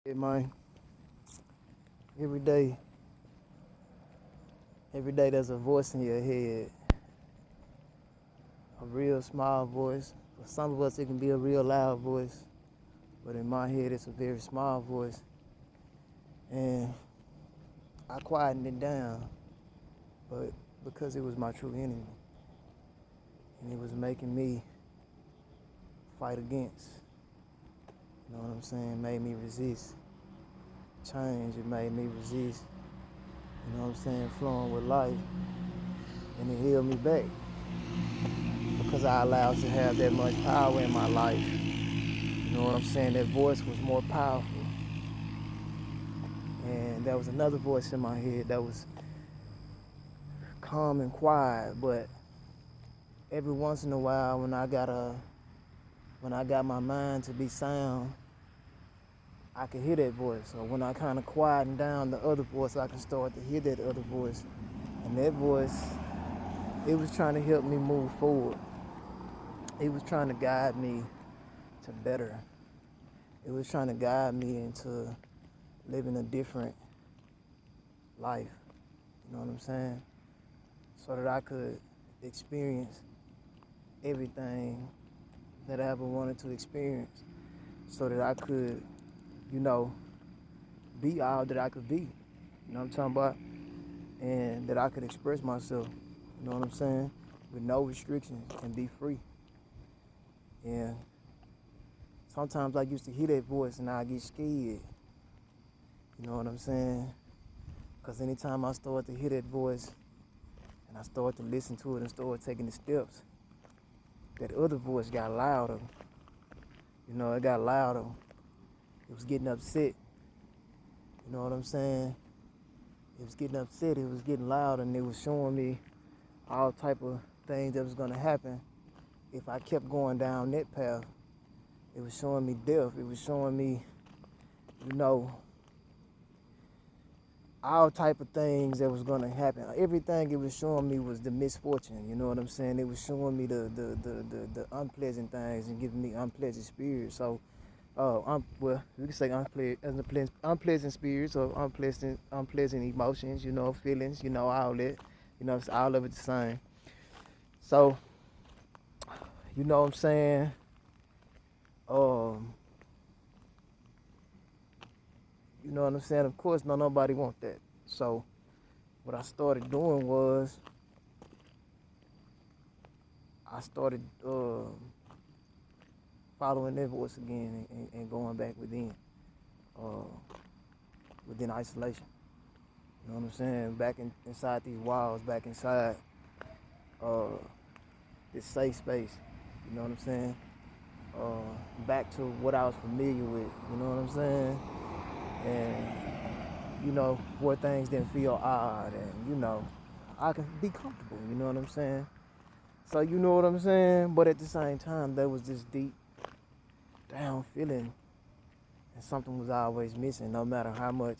Yeah, man. Every day, every day there's a voice in your head, a real small voice. For some of us, it can be a real loud voice, but in my head, it's a very small voice. And I quietened it down, but because it was my true enemy, and it was making me fight against. You know what I'm saying? It made me resist change. It made me resist. You know what I'm saying? Flowing with life, and it held me back because I allowed to have that much power in my life. You know what I'm saying? That voice was more powerful. And there was another voice in my head that was calm and quiet, but every once in a while when I got my mind to be sound, I could hear that voice. Or when I kind of quietened down the other voice, I could start to hear that other voice. And that voice, it was trying to help me move forward. It was trying to guide me to better. It was trying to guide me into living a different life. You know what I'm saying? So that I could experience everything that I ever wanted to experience, so that I could, you know, be all that I could be. You know what I'm talking about? And that I could express myself. You know what I'm saying? With no restrictions and be free. And sometimes I used to hear that voice and I get scared. You know what I'm saying? Because anytime I start to hear that voice and I start to listen to it and start taking the steps, that other voice got louder. You know, it got louder. It was getting upset. You know what I'm saying? It was getting upset. It was getting loud, and it was showing me all type of things that was gonna happen if I kept going down that path. It was showing me death. It was showing me, you know, all type of things that was gonna happen. Everything it was showing me was the misfortune. You know what I'm saying? It was showing me the unpleasant things and giving me unpleasant spirits. So well, we can say unpleasant spirits or unpleasant emotions, you know, feelings, you know, all that, you know, it's all of it the same. So, you know what I'm saying? Um, you know what I'm saying? Of course, nobody want that. So, what I started doing was I started following that voice again and going back uh, within isolation. You know what I'm saying? Back inside these walls, back inside uh, this safe space. You know what I'm saying? Back to what I was familiar with. You know what I'm saying? And you know where things didn't feel odd, and you know I could be comfortable. You know what I'm saying? So you know what I'm saying? But at the same time, there was this deep down feeling, and something was always missing. No matter how much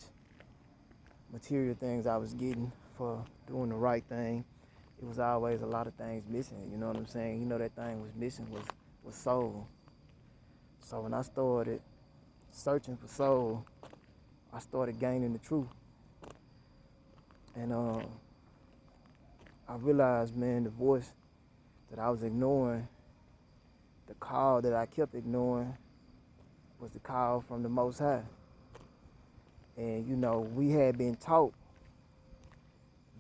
material things I was getting for doing the right thing, it was always a lot of things missing. You know what I'm saying? You know that thing was missing was soul. So when I started searching for soul, I started gaining the truth. And I realized, man, the voice that I was ignoring, the call that I kept ignoring, was the call from the Most High. And, you know, we had been taught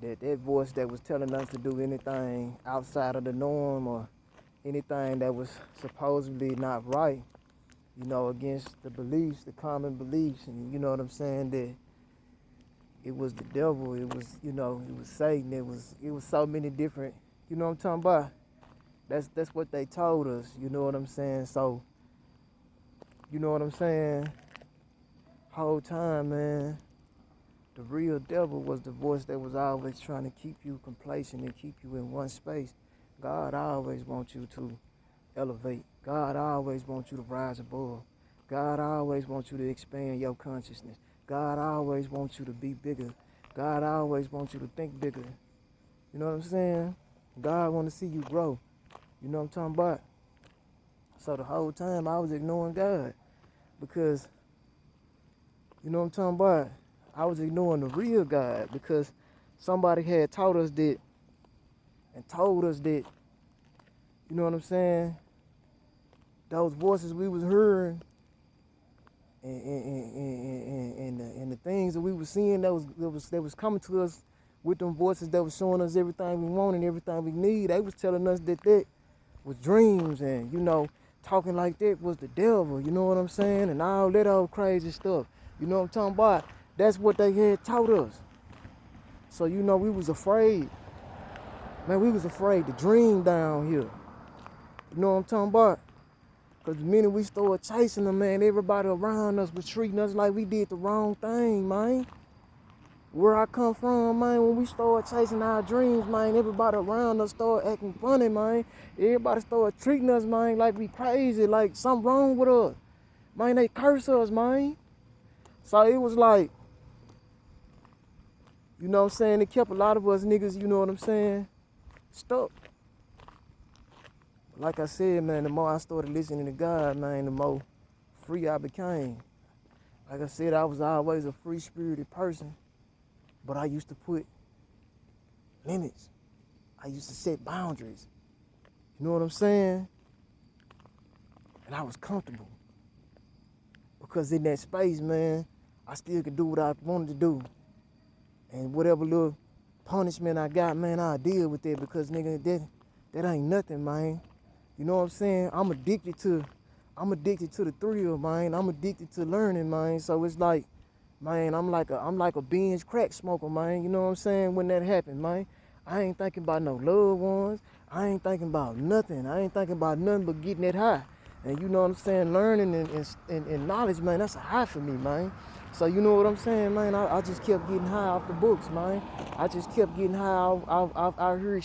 that voice that was telling us to do anything outside of the norm or anything that was supposedly not right, you know, against the beliefs, the common beliefs, and you know what I'm saying, that it was the devil, it was, you know, it was Satan, it was so many different, you know what I'm talking about? That's what they told us, you know what I'm saying? So, you know what I'm saying? Whole time, man, the real devil was the voice that was always trying to keep you complacent and keep you in one space. God always wants you to elevate. God always wants you to rise above. God always wants you to expand your consciousness. God always wants you to be bigger. God always wants you to think bigger. You know what I'm saying? God want to see you grow. You know what I'm talking about? So the whole time I was ignoring God because You know what I'm talking about? I was ignoring the real God because somebody had taught us that and told us that, you know what I'm saying? Those voices we was hearing and the things that we were seeing that was coming to us with them voices that was showing us everything we want and everything we need. They was telling us that was dreams and, talking like that was the devil, you know what I'm saying? And all that old crazy stuff. You know what I'm talking about? That's what they had taught us. So, we was afraid. Man, we was afraid to dream down here. You know what I'm talking about? Because the minute we started chasing them, man, everybody around us was treating us like we did the wrong thing, man. Where I come from, man, when we started chasing our dreams, man, everybody around us started acting funny, man. Everybody started treating us, man, like we crazy, like something wrong with us. Man, they curse us, man. So it was like, you know what I'm saying? It kept a lot of us niggas, you know what I'm saying, stuck. Like I said, man, the more I started listening to God, man, the more free I became. Like I said, I was always a free-spirited person, but I used to put limits. I used to set boundaries. You know what I'm saying? And I was comfortable. Because in that space, man, I still could do what I wanted to do. And whatever little punishment I got, man, I'll deal with it because, nigga, that ain't nothing, man. You know what I'm saying? I'm addicted to the thrill, man. I'm addicted to learning, man. So it's like, man, I'm like a binge crack smoker, man. You know what I'm saying? When that happened, man, I ain't thinking about no loved ones. I ain't thinking about nothing. I ain't thinking about nothing but getting that high. And you know what I'm saying? Learning and knowledge, man, that's a high for me, man. So you know what I'm saying, man? I just kept getting high off the books, man. I just kept getting high out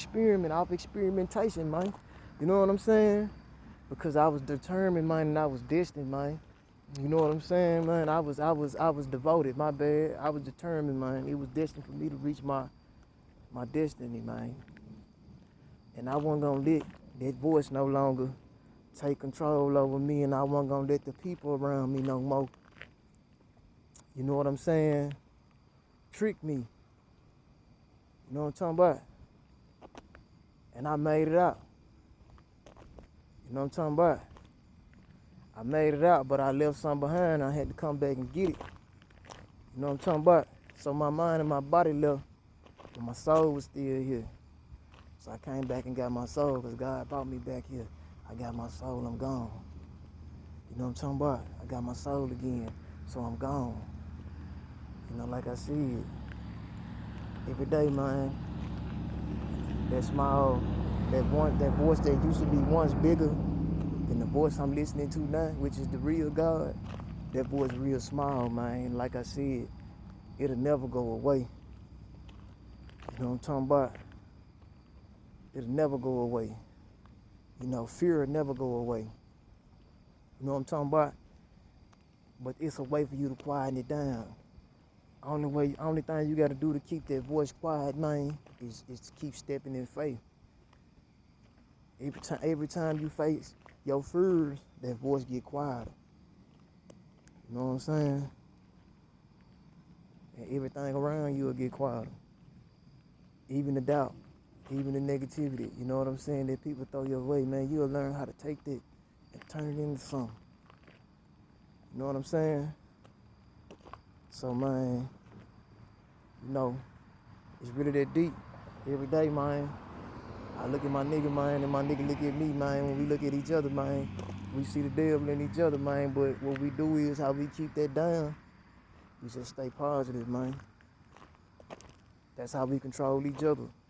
here off experimentation, man. You know what I'm saying? Because I was determined, man, and I was destined, man. You know what I'm saying, man? I was devoted, my bad. I was determined, man. It was destined for me to reach my destiny, man. And I wasn't gonna let that voice no longer take control over me, and I wasn't gonna let the people around me no more. You know what I'm saying? Trick me. You know what I'm talking about? And I made it out. You know what I'm talking about? I made it out, but I left something behind. I had to come back and get it. You know what I'm talking about? So my mind and my body left, but my soul was still here. So I came back and got my soul because God brought me back here. I got my soul, I'm gone. You know what I'm talking about? I got my soul again, so I'm gone. You know, like I said, every day, man, that smile, that voice that used to be once bigger than the voice I'm listening to now, which is the real God, that voice real small, man. Like I said, it'll never go away. You know what I'm talking about? It'll never go away. You know, fear will never go away. You know what I'm talking about? But it's a way for you to quieten it down. Only thing you got to do to keep that voice quiet, man, is to keep stepping in faith. Every time you face your fears, that voice get quieter. You know what I'm saying? And everything around you will get quieter. Even the doubt, even the negativity. You know what I'm saying? That people throw your way, man. You'll learn how to take that and turn it into something. You know what I'm saying? So, man, you know, it's really that deep. Every day, man, I look at my nigga, man, and my nigga look at me, man. When we look at each other, man, we see the devil in each other, man. But what we do is how we keep that down. We just stay positive, man. That's how we control each other.